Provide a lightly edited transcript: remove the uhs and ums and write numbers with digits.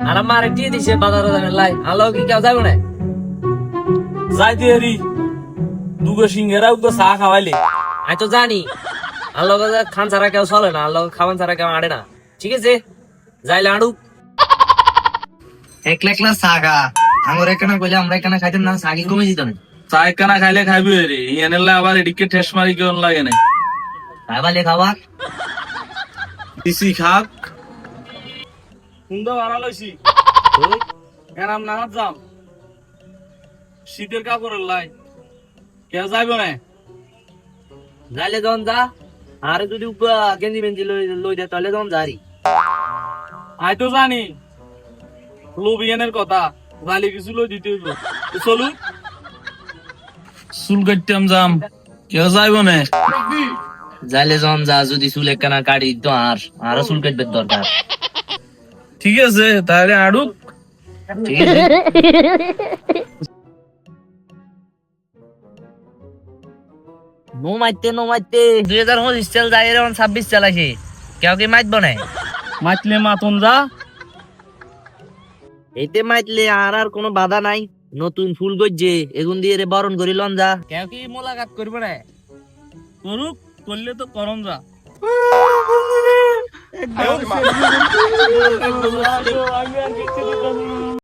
আর আমার কি দিছে বাজারে যাবেন লাই আলো কি কেউ যাবে না যাইতে হেরি দুগো সিঙ্গেরা উগো চা খাওয়াইলে আমি তো জানি আলো খান ছাড়া কেউ চলে না আলো খাওয়ান ছাড়া কেউ আড়ে না ঠিক আছে যাইলে আড়ুক একলা একলা সাগা আমার এখানে কইলে আমরা এখানে খাইতাম না সাগি কমে দিত না চা একখানা খাইলে খাইবি হেরি এনেলে আবার এদিকে ঠেস মারি কেমন লাগে না খাইবালে খাবার দিছি খাক সুন্দর বাড়া লইছি এরাম নামাজ যাম শীতের কাপড়ের লাই কেউ যাইব না যাইলে যখন যা আর যদি গেঞ্জি বেঞ্জি লই দেয় তাহলে যখন যারি আই তো জানি লোবিয়ানের কথা জালি কিছু লই দিতে হইব চলু চুল কাটতাম যাম কেউ যাইব না যাইলে যখন যা যদি চুল একখানা কাটি তো আরো চুল কাটবে দরকার ঠিক আছে তাহলে আড়ুক ঠিক আছে নো মাইতে 2025 সাল যাই এখন 26 চালাইছে কেউ কি মাইতব না মাতলে মাতন যা এতে মাইতলে আর কোনো বাধা নাই নতুন ফুল গজ্জে এগুন দিয়ে রে বরণ করি লন যা কেউ কি মোলাকাত করব না করুক করলে তো করন যা আমি আর কিছু